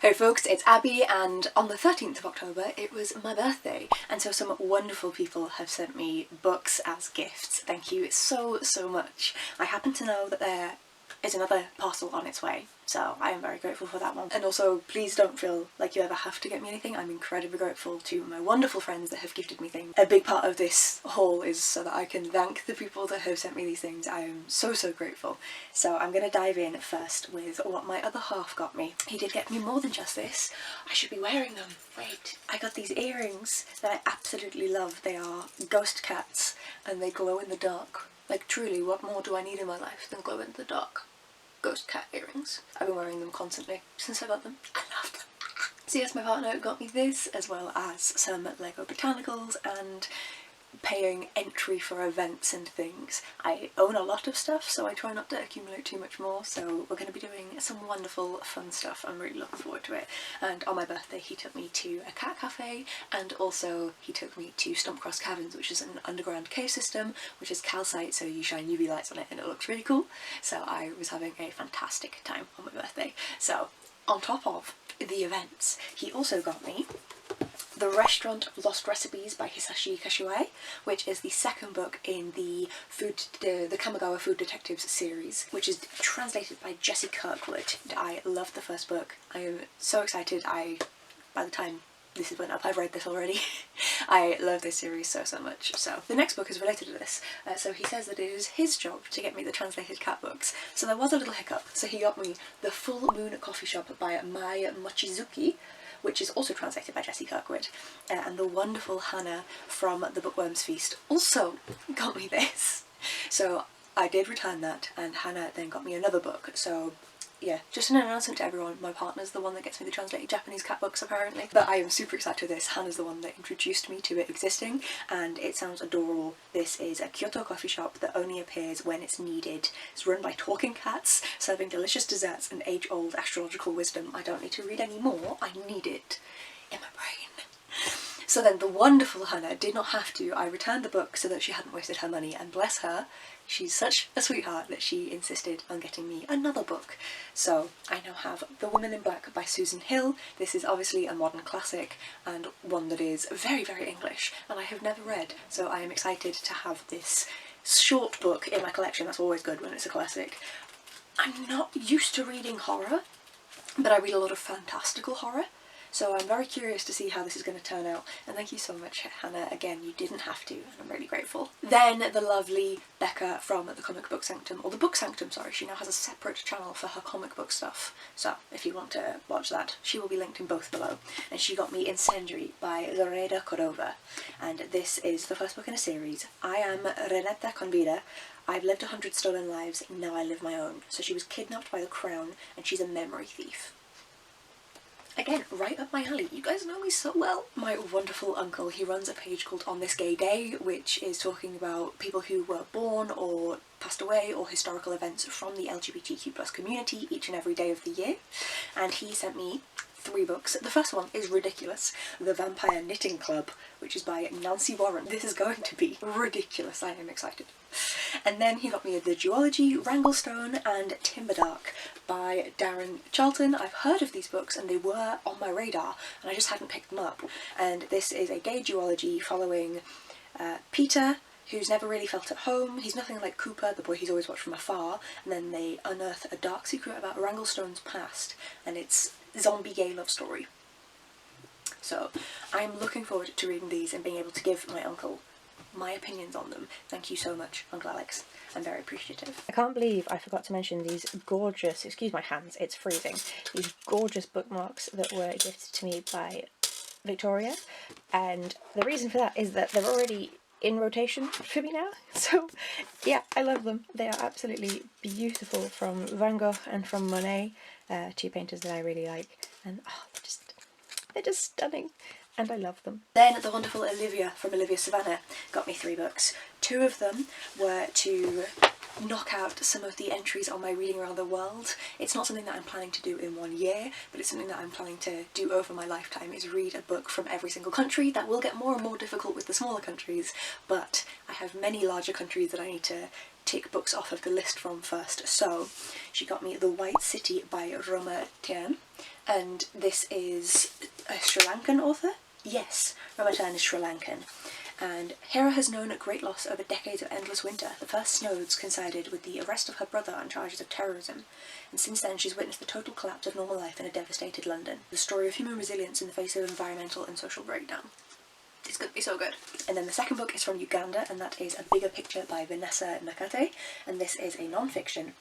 Hey folks, it's Abby, and on the 13th of October it was my birthday, and so some wonderful people have sent me books as gifts. Thank you so much. I happen to know that there is another parcel on its way, so I am very grateful for that one. And also, please don't feel like you ever have to get me anything. I'm incredibly grateful to my wonderful friends that have gifted me things. A big part of this haul is so that I can thank the people that have sent me these things. I am so grateful. So I'm going to dive in first with what my other half got me. He did get me more than just this. I should be wearing them. Wait, I got these earrings that I absolutely love. They are ghost cats and they glow in the dark. Like truly, what more do I need in my life than glow in the dark ghost cat earrings? I've been wearing them constantly since I got them. I love them. So yes, my partner got me this, as well as some Lego Botanicals and paying entry for events and things. I own a lot of stuff, so I try not to accumulate too much more, so we're going to be doing some wonderful fun stuff. I'm really looking forward to it. And on my birthday he took me to a cat cafe, and also he took me to Stumpcross Caverns, which is an underground cave system, which is calcite, so you shine UV lights on it and it looks really cool. So I was having a fantastic time on my birthday. So on top of the events, he also got me The Restaurant Lost Recipes by Hisashi Kashiwa, which is the second book in the Kamigawa Food Detectives series, which is translated by Jessie Kirkwood. I loved the first book. I am so excited. By the time this is went up, I've read this already. I love this series so much. So the next book is related to this. So he says that it is his job to get me the translated cat books. So there was a little hiccup. So he got me The Full Moon Coffee Shop by Mai Mochizuki, which is also translated by Jessie Kirkwood, and the wonderful Hannah from The Bookworm's Feast also got me this. So I did return that, and Hannah then got me another book. So yeah, just an announcement to everyone, my partner's the one that gets me the translated Japanese cat books apparently. But I am super excited with this. Hannah's the one that introduced me to it existing, and it sounds adorable. This is a Kyoto coffee shop that only appears when it's needed. It's run by talking cats, serving delicious desserts and age-old astrological wisdom. I don't need to read any more, I need it in my brain. So then the wonderful Hannah did not have to. I returned the book so that she hadn't wasted her money, and bless her, she's such a sweetheart that she insisted on getting me another book. So I now have The Woman in Black by Susan Hill. This is obviously a modern classic and one that is very English and I have never read, so I am excited to have this short book in my collection. That's always good when it's a classic. I'm not used to reading horror, but I read a lot of fantastical horror. So I'm very curious to see how this is going to turn out, and thank you so much, Hannah. Again, you didn't have to, and I'm really grateful. Then the lovely Becca from the Comic Book Sanctum, or the Book Sanctum, sorry, she now has a separate channel for her comic book stuff, so if you want to watch that, she will be linked in both below. And she got me Incendiary by Zoraida, Cordova, and this is the first book in a series. I am Renata Convida. I've lived 100 stolen lives, now I live my own. So she was kidnapped by the Crown, and she's a memory thief. Again, right up my alley. You guys know me so well. My wonderful uncle, he runs a page called On This Gay Day, which is talking about people who were born or passed away or historical events from the LGBTQ+ community each and every day of the year. And he sent me 3 books. The first one is ridiculous. The Vampire Knitting Club, which is by Nancy Warren. This is going to be ridiculous. I am excited. And then he got me The Duology, Wranglestone and Timberdark by Darren. Charlton. I've heard of these books and they were on my radar and I just hadn't picked them up. And this is a gay duology following Peter, who's never really felt at home. He's nothing like Cooper, the boy he's always watched from afar, and then they unearth a dark secret about Wranglestone's past, and it's zombie gay love story. So I'm looking forward to reading these and being able to give my uncle my opinions on them. Thank you so much, Uncle Alex. I'm very appreciative. I can't believe I forgot to mention these gorgeous, excuse my hands, it's freezing, these gorgeous bookmarks that were gifted to me by Victoria, and the reason for that is that they're already in rotation for me now. So yeah, I love them. They are absolutely beautiful, from Van Gogh and from Monet, 2 painters that I really like, and oh, they're just stunning. And I love them. Then the wonderful Olivia from Olivia Savannah got me 3 books. 2 of them were to knock out some of the entries on my Reading Around the World. It's not something that I'm planning to do in 1 year, but it's something that I'm planning to do over my lifetime, is read a book from every single country. That will get more and more difficult with the smaller countries, but I have many larger countries that I need to tick books off of the list from first. So she got me The White City by Roma Tearne, and this is a Sri Lankan author. Yes, Roma Tearne is Sri Lankan. And Hera has known a great loss over decades of endless winter. The first snows coincided with the arrest of her brother on charges of terrorism, and since then she's witnessed the total collapse of normal life in a devastated London. The story of human resilience in the face of environmental and social breakdown. It's going to be so good. And then the second book is from Uganda, and that is A Bigger Picture by Vanessa Nakate, and this is a non-fiction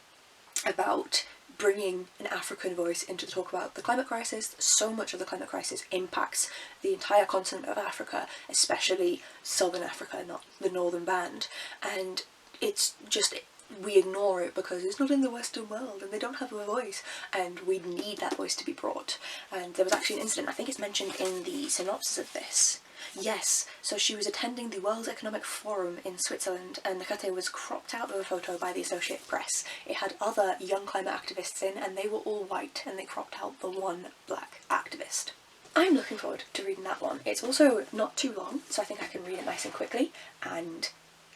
about bringing an African voice into the talk about the climate crisis. So much of the climate crisis impacts the entire continent of Africa, especially southern Africa, not the northern band, and it's just, we ignore it because it's not in the Western world and they don't have a voice, and we need that voice to be brought. And there was actually an incident, I think it's mentioned in the synopsis of this. Yes, so she was attending the World Economic Forum in Switzerland, and Nakate was cropped out of a photo by the Associated Press. It had other young climate activists in, and they were all white, and they cropped out the one black activist. I'm looking forward to reading that one. It's also not too long, so I think I can read it nice and quickly and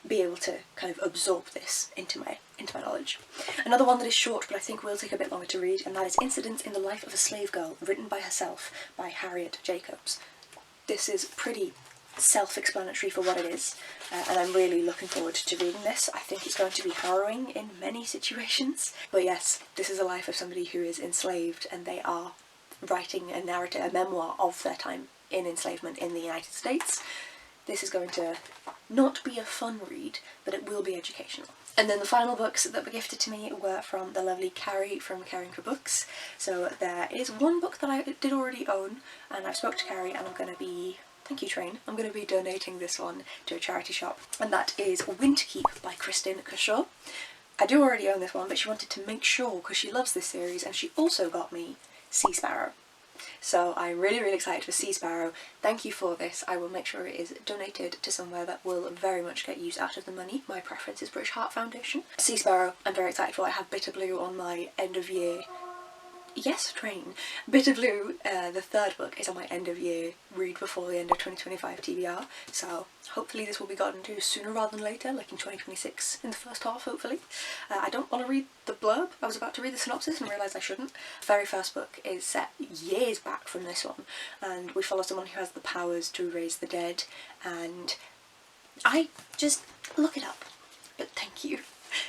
be able to kind of absorb this into my knowledge. Another one that is short but I think will take a bit longer to read, and that is Incidents in the Life of a Slave Girl, written by herself by Harriet Jacobs. This is pretty self-explanatory for what it is, and I'm really looking forward to reading this. I think it's going to be harrowing in many situations, but yes, this is a life of somebody who is enslaved, and they are writing a narrative, a memoir of their time in enslavement in the United States. This is going to not be a fun read, but it will be educational. And then the final books that were gifted to me were from the lovely Kari from Kari-ngForBooks. So there is one book that I did already own, and I've spoke to Kari, and I'm going to be, thank you Train, I'm going to be donating this one to a charity shop, and that is Winterkeep by Kristin Cashore. I do already own this one, but she wanted to make sure, because she loves this series, and she also got me Seasparrow. So I'm really, really excited for Seasparrow. Thank you for this. I will make sure it is donated to somewhere that will very much get use out of the money. My preference is British Heart Foundation. Seasparrow, I'm very excited for. I have Bitter Blue on my end of year. Yes, Train. Bitter Blue, the third book, is on my end of year read before the end of 2025 TBR, so hopefully this will be gotten to sooner rather than later, like in 2026, in the first half, hopefully. I don't want to read the blurb. I was about to read the synopsis and realised I shouldn't. The very first book is set years back from this one, and we follow someone who has the powers to raise the dead, and I just look it up. But thank you.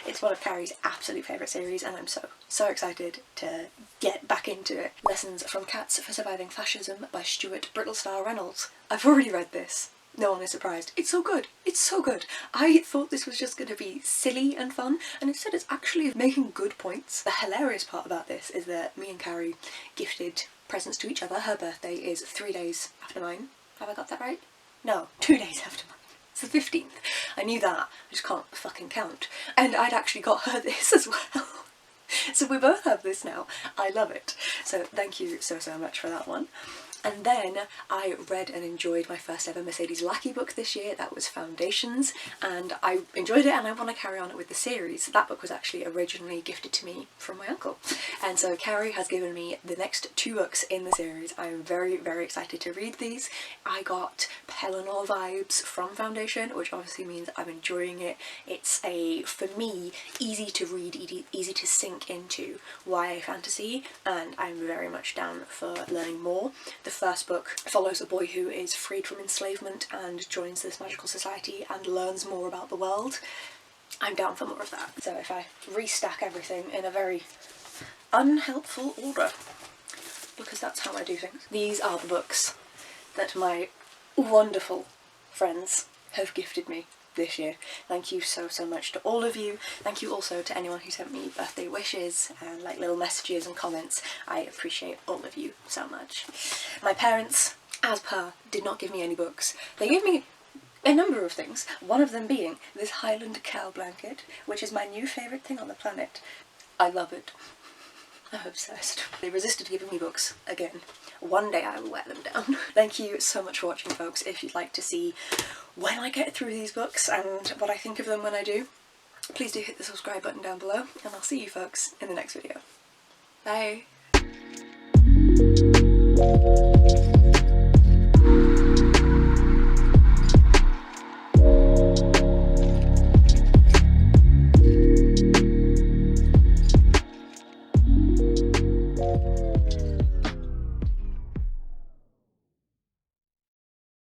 It's one of Kari's absolute favourite series, and I'm so excited to get back into it. Lessons from Cats for Surviving Fascism by Stewart Brittlestar Reynolds. I've already read this. No one is surprised. It's so good. It's so good. I thought this was just going to be silly and fun, and instead it's actually making good points. The hilarious part about this is that me and Kari gifted presents to each other. Her birthday is 3 days after mine. Have I got that right? No, 2 days after mine. It's the 15th. I knew that. I just can't fucking count. And I'd actually got her this as well. So we both have this now. I love it. So thank you so much for that one. And then I read and enjoyed my first ever Mercedes Lackey book this year. That was Foundations, and I enjoyed it, and I want to carry on it with the series. That book was actually originally gifted to me from my uncle, and so Kari has given me the next 2 books in the series. I'm very excited to read these. I got Pelennor vibes from Foundation, which obviously means I'm enjoying it. It's a, for me, easy to read, easy to sink into YA fantasy, and I'm very much down for learning more. The first book follows a boy who is freed from enslavement and joins this magical society and learns more about the world. I'm down for more of that. So if I restack everything in a very unhelpful order, because that's how I do things. These are the books that my wonderful friends have gifted me this year. Thank you so much to all of you. Thank you also to anyone who sent me birthday wishes and like little messages and comments. I appreciate all of you so much. My parents, as per, did not give me any books. They gave me a number of things, one of them being this Highland cow blanket, which is my new favourite thing on the planet. I love it. I'm obsessed. They resisted giving me books again. One day I will wear them down. Thank you so much for watching, folks. If you'd like to see when I get through these books and what I think of them when I do, please do hit the subscribe button down below, and I'll see you folks in the next video. Bye!